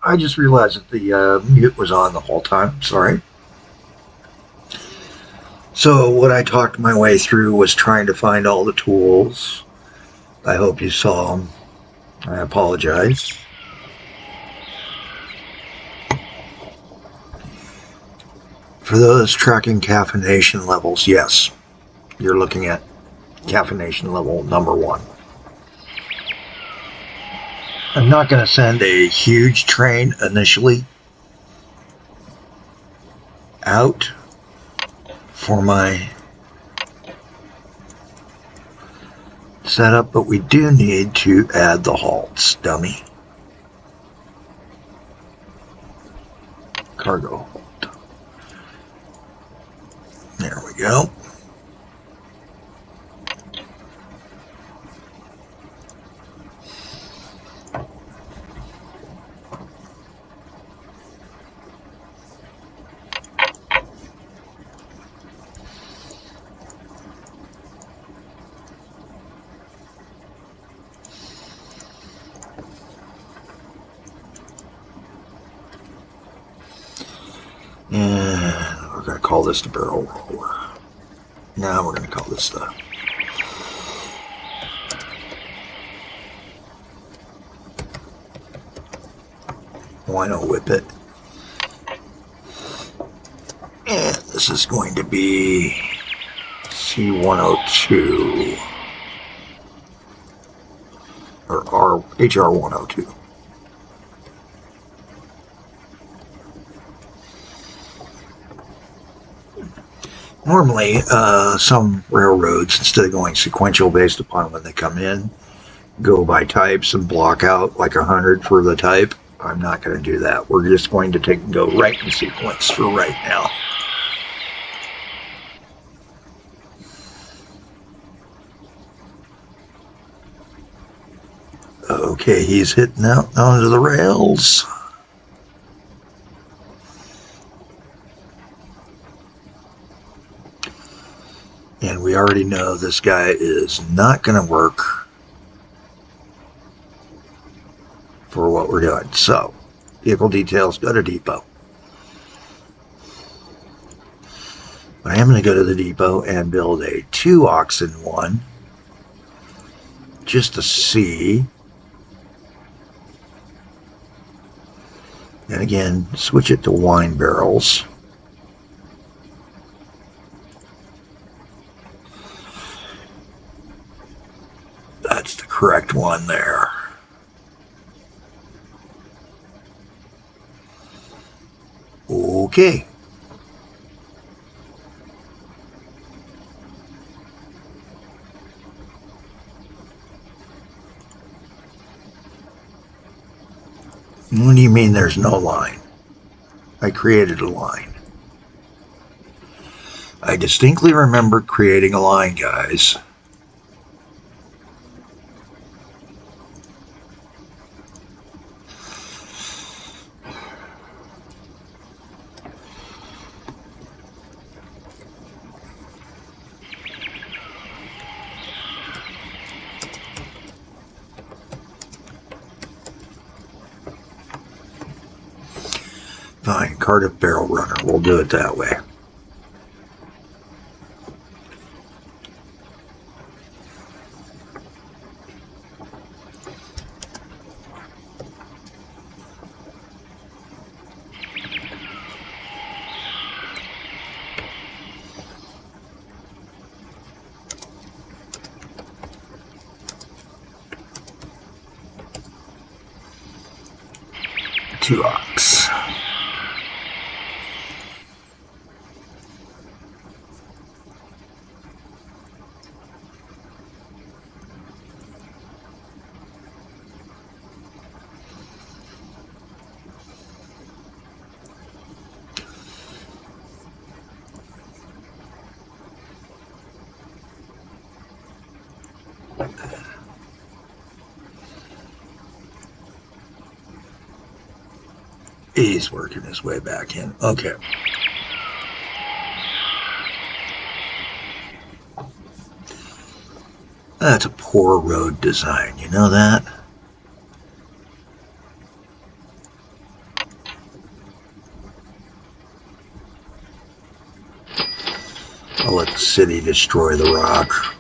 I just realized that the mute was on the whole time. Sorry. So what I talked my way through was trying to find all the tools. I hope you saw them. I apologize. For those tracking caffeination levels, yes, you're looking at caffeination level number 1. I'm not going to send a huge train initially out for my setup, but we do need to add the halts, dummy. Cargo halt. There we go. And we're going to call this the barrel roller. Now we're going to call this the wino whippet. And this is going to be C102 or HR102. Normally, some railroads, instead of going sequential based upon when they come in, go by types and block out like 100 for the type. I'm not going to do that. We're just going to go right in sequence for right now. Okay, he's hitting out onto the rails. And we already know this guy is not going to work for what we're doing. So, vehicle details, go to depot. I am going to go to the depot and build a 2 oxen one just to see. And again, switch it to wine barrels. That's the correct one there. Okay. What do you mean there's no line? I created a line. I distinctly remember creating a line, guys. Fine, Cardiff barrel runner. We'll do it that way. Two ox. He's working his way back in. Okay. That's a poor road design, you know that? I'll let the city destroy the rock.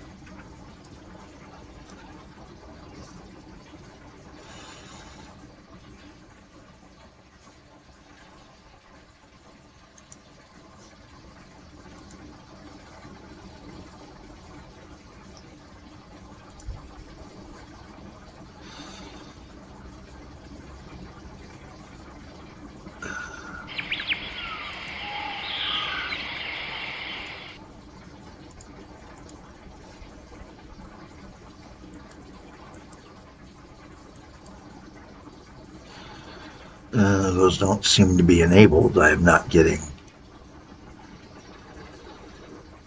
Those don't seem to be enabled. I am not getting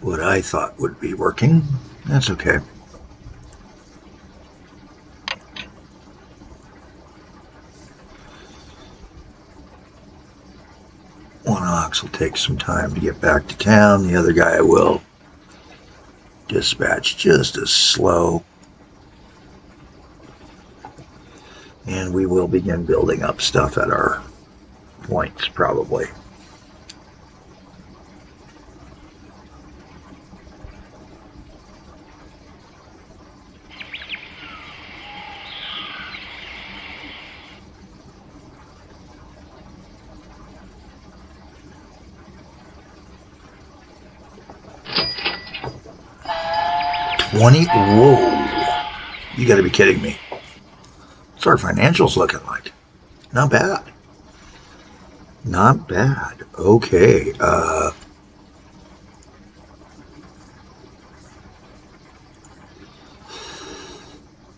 what I thought would be working. That's okay. One ox will take some time to get back to town. The other guy will dispatch just as slow. And we will begin building up stuff at our points, probably. Whoa, you gotta be kidding me. What's our financials looking like? Not bad. Not bad. Okay.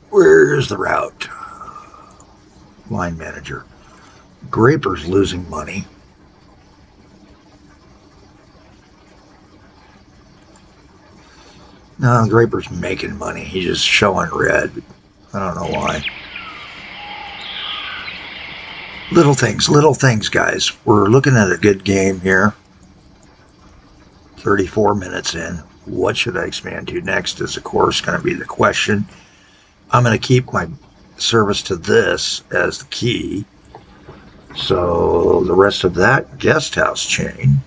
Where's the route? Line manager. Graper's losing money. No, Graper's making money. He's just showing red. I don't know why. Little things, guys. We're looking at a good game here. 34 minutes in. What should I expand to next is, of course, going to be the question. I'm going to keep my service to this as the key. So the rest of that guest house chain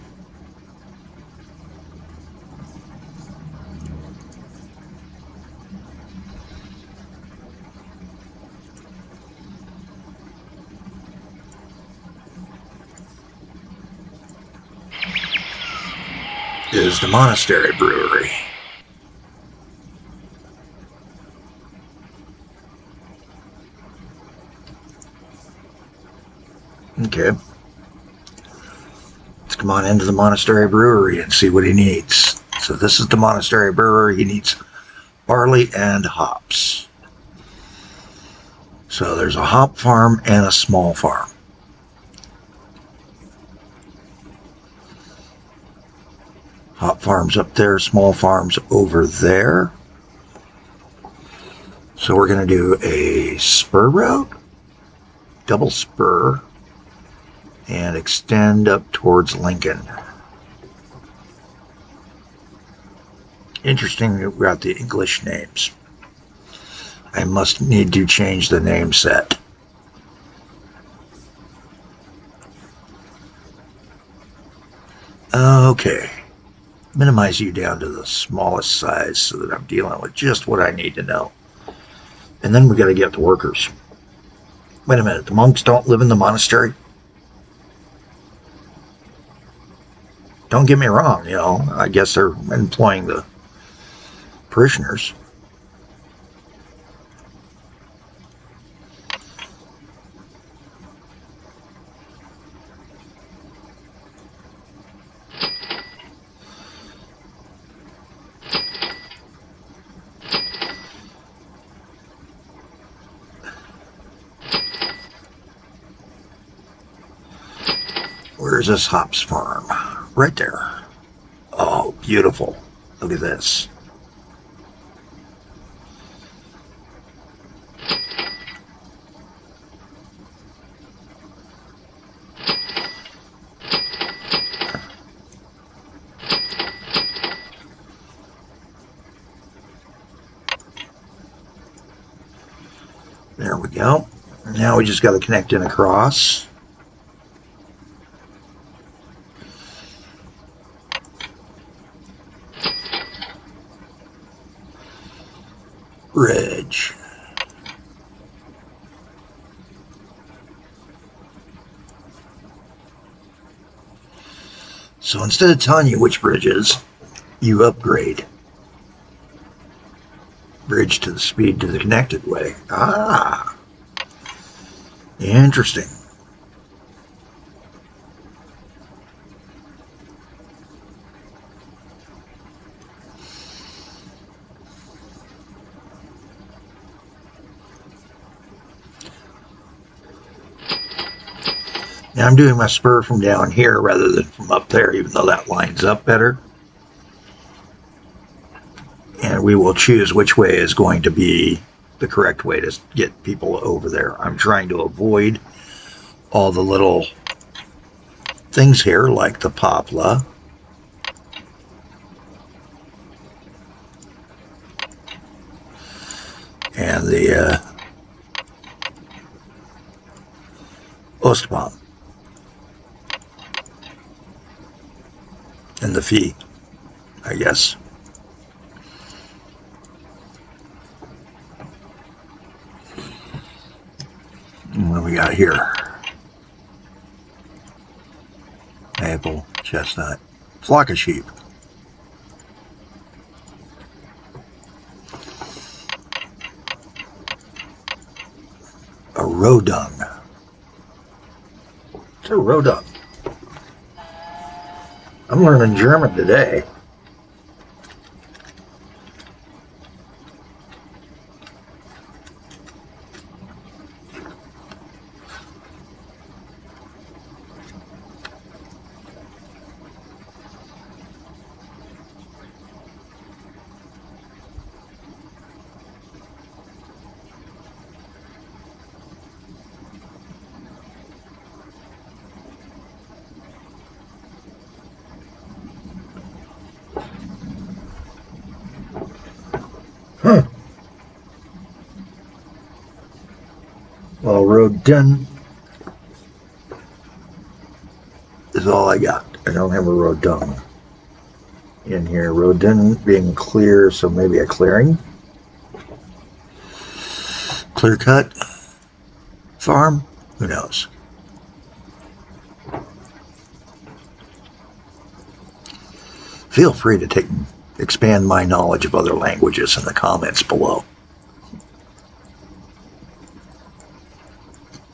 is the monastery brewery. Okay. Let's come on into the monastery brewery and see what he needs. So this is the monastery brewery. He needs barley and hops. So there's a hop farm and a small farm. Hop farms up there, small farms over there. So we're going to do a spur route, double spur, and extend up towards Lincoln. Interesting that we got the English names. I must need to change the name set. Okay. Minimize you down to the smallest size so that I'm dealing with just what I need to know. And then we got to get the workers. Wait a minute, the monks don't live in the monastery? Don't get me wrong, you know, I guess they're employing the parishioners. Where's this hops farm? Right there. Oh, beautiful. Look at this. There we go. Now we just got to connect in across. Bridge. So instead of telling you which bridge is, you upgrade. Bridge to the speed to the connected way. Ah, interesting. Now I'm doing my spur from down here rather than from up there, even though that lines up better. And we will choose which way is going to be the correct way to get people over there. I'm trying to avoid all the little things here like the poplar. And the Ostbaum. And the fee, I guess. And what do we got here? Maple, chestnut, flock of sheep. A rodung. What's a rodung? I'm learning German today. Well, rodent is all I got. I don't have a rodung in here. Rodent being clear, so maybe a clearing. Clear cut farm? Who knows? Feel free to expand my knowledge of other languages in the comments below.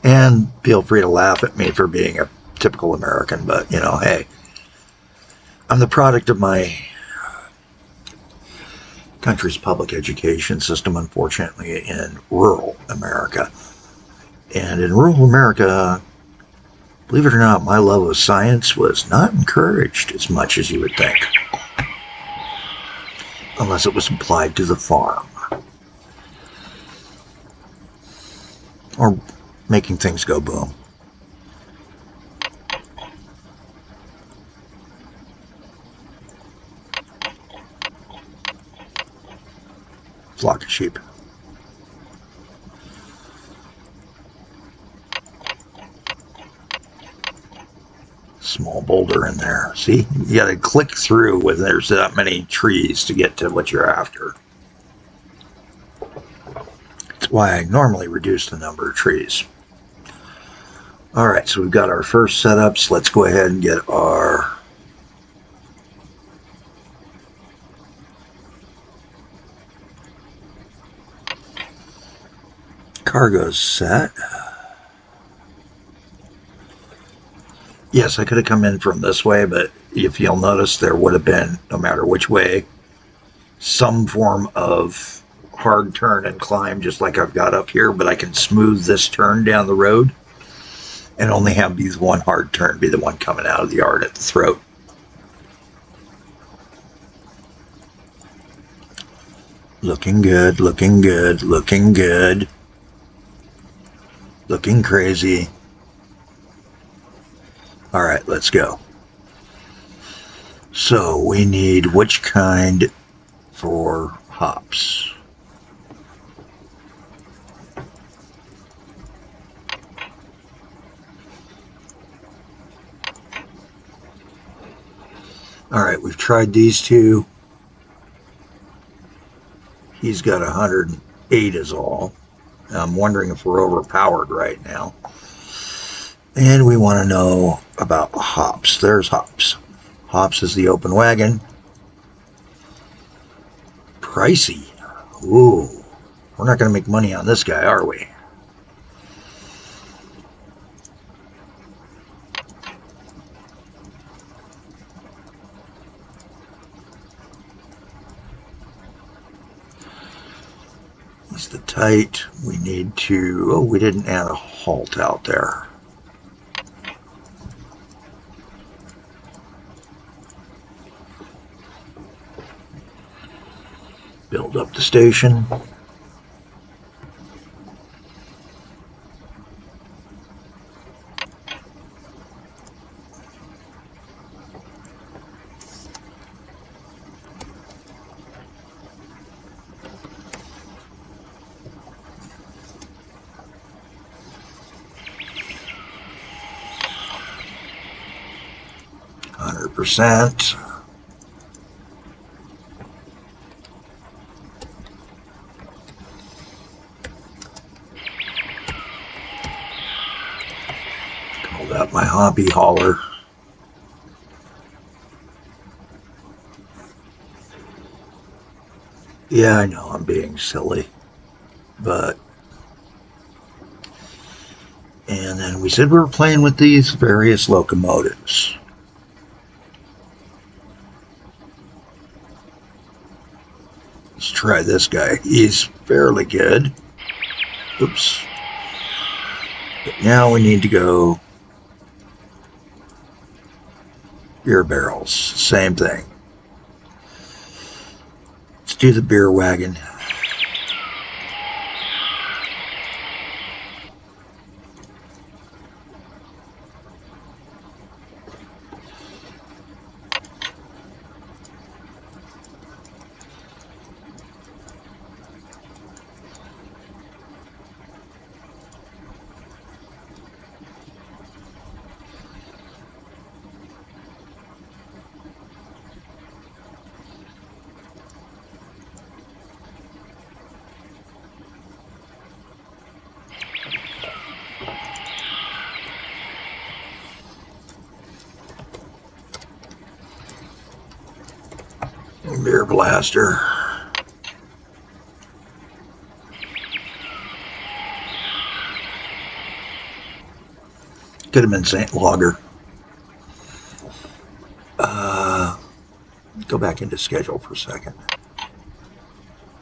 And feel free to laugh at me for being a typical American, but, you know, hey, I'm the product of my country's public education system, unfortunately, in rural America. And in rural America, believe it or not, my love of science was not encouraged as much as you would think. Unless it was applied to the farm. Or making things go boom. Flock of sheep. Small boulder in there. See, you got to click through when there's that many trees to get to what you're after. That's why I normally reduce the number of trees. All right, so we've got our first setups. Let's go ahead and get our cargoes set. Yes, I could have come in from this way, but if you'll notice, there would have been, no matter which way, some form of hard turn and climb, just like I've got up here, but I can smooth this turn down the road and only have these one hard turn be the one coming out of the yard at the throat. Looking good, looking good, looking good. Looking crazy. All right, let's go. So we need which kind for hops? All right, we've tried these two. He's got 100 8 is all. I'm wondering if we're overpowered right now. And we want to know about hops. There's hops. Hops is the open wagon. Pricey. Ooh. We're not going to make money on this guy, are we? He's the tight. We need to... Oh, we didn't add a halt out there. Build up the station. %. Call that my hobby hauler. Yeah, I know I'm being silly, but... And then we said we were playing with these various locomotives. Let's try this guy. He's fairly good. Oops. But now we need to go beer barrels. Same thing. Let's do the beer wagon. Beer blaster. Could have been St. Lager. Go back into schedule for a second.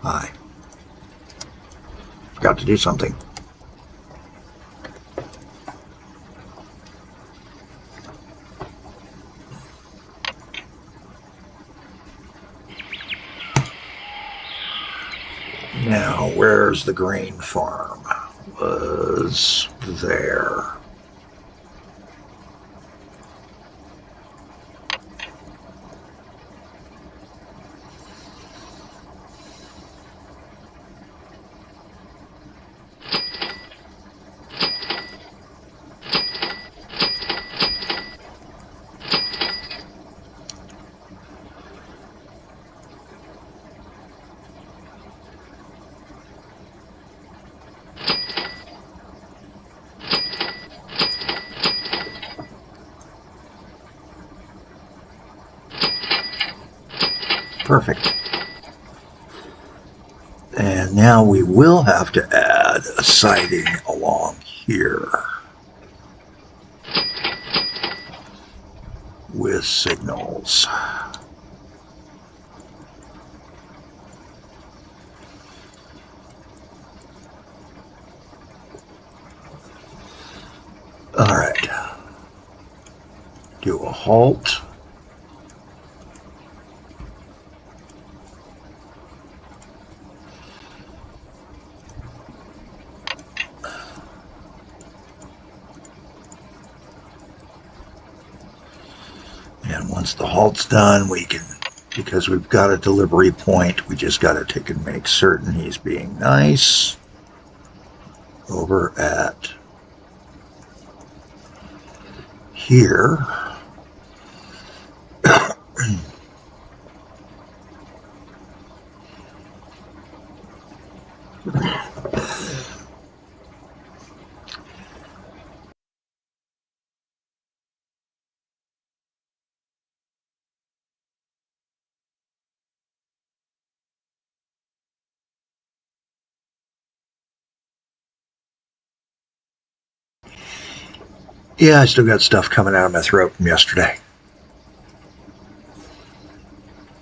Hi. Forgot to do something. Now, where's the grain farm? Was there. Perfect. And now we will have to add a siding along here with signals. All right. Do a halt. And once the halt's done, we can, because we've got a delivery point, we just got to take and make certain he's being nice. Over at here. Yeah, I still got stuff coming out of my throat from yesterday.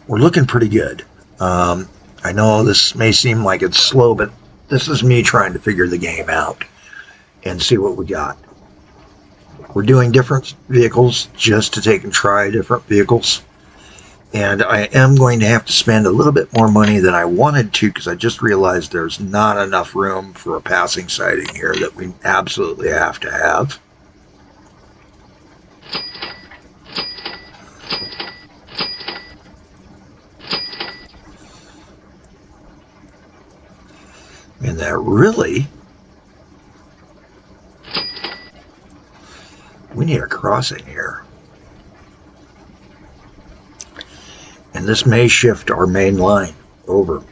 We're looking pretty good. I know this may seem like it's slow, but this is me trying to figure the game out and see what we got. We're doing different vehicles just to take and try different vehicles. And I am going to have to spend a little bit more money than I wanted to, because I just realized there's not enough room for a passing sighting here that we absolutely have to have. And that really, we need a crossing here. And this may shift our main line over.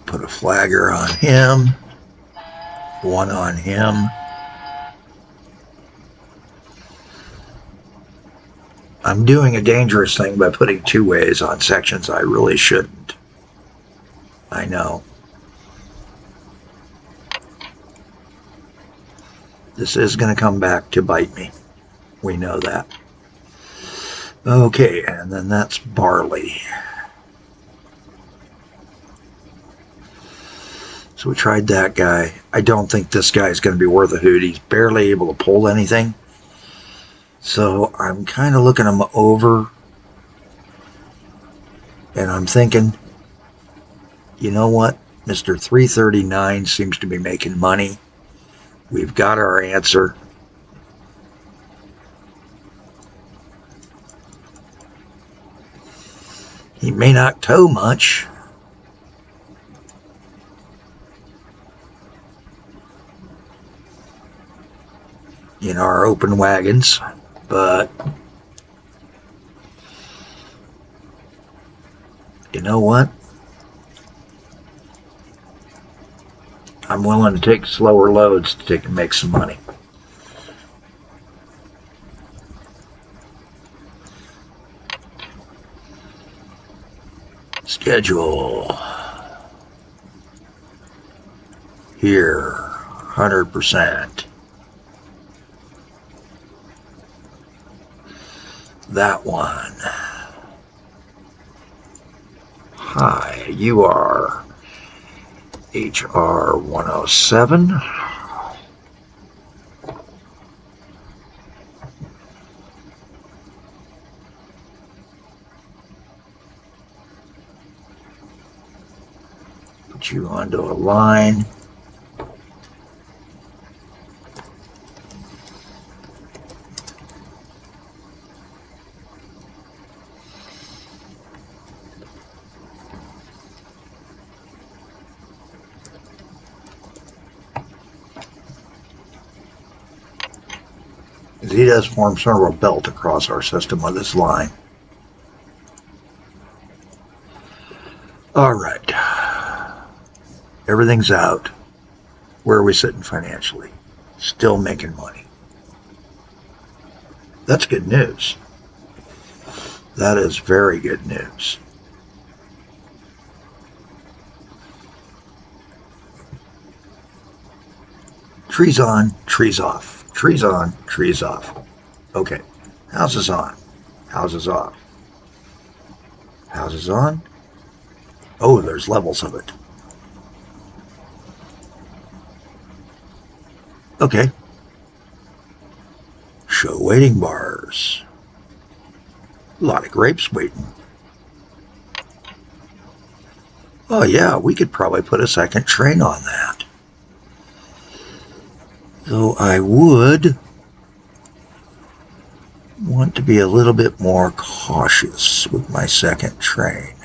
Put a flagger on him. One on him. I'm doing a dangerous thing by putting two ways on sections I really shouldn't. I know. This is going to come back to bite me. We know that. Okay, and then that's barley. So we tried that guy. I don't think this guy is going to be worth a hoot. He's barely able to pull anything. So I'm kind of looking him over, and I'm thinking, you know what? Mr. 339 seems to be making money. We've got our answer. He may not tow much. In our open wagons, but you know what? I'm willing to take slower loads to take and make some money. Schedule. Here, 100%. That one. Hi, you are HR 107. Put you onto a line. He does form sort of a belt across our system with this line. All right. Everything's out. Where are we sitting financially? Still making money. That's good news. That is very good news. Trees on, trees off. Trees on, trees off. Okay. Houses on. Houses off. Houses on. Oh, there's levels of it. Okay. Show waiting bars. A lot of grapes waiting. Oh yeah, we could probably put a second train on that. So I would want to be a little bit more cautious with my second train.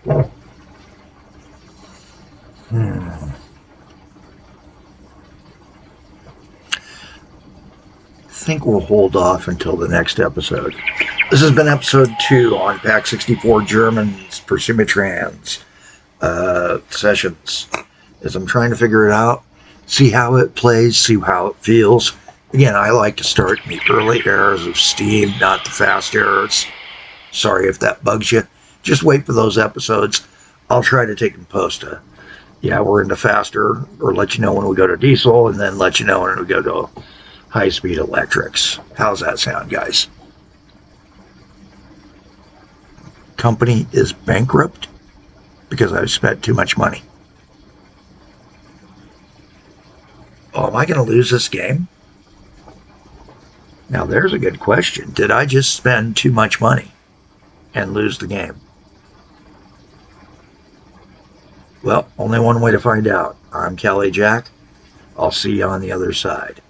I think we'll hold off until the next episode. This has been episode 2 on Pak64German's for Simutrans sessions. As I'm trying to figure it out, see how it plays, see how it feels. Again, I like to start in the early eras of Steam, not the fast eras. Sorry if that bugs you. Just wait for those episodes. I'll try to take and post a, yeah, we're into faster, or let you know when we go to diesel, and then let you know when we go to high-speed electrics. How's that sound, guys? Company is bankrupt because I've spent too much money. Oh, am I going to lose this game? Now, there's a good question. Did I just spend too much money and lose the game? Well, only one way to find out. I'm Kelly Jack. I'll see you on the other side.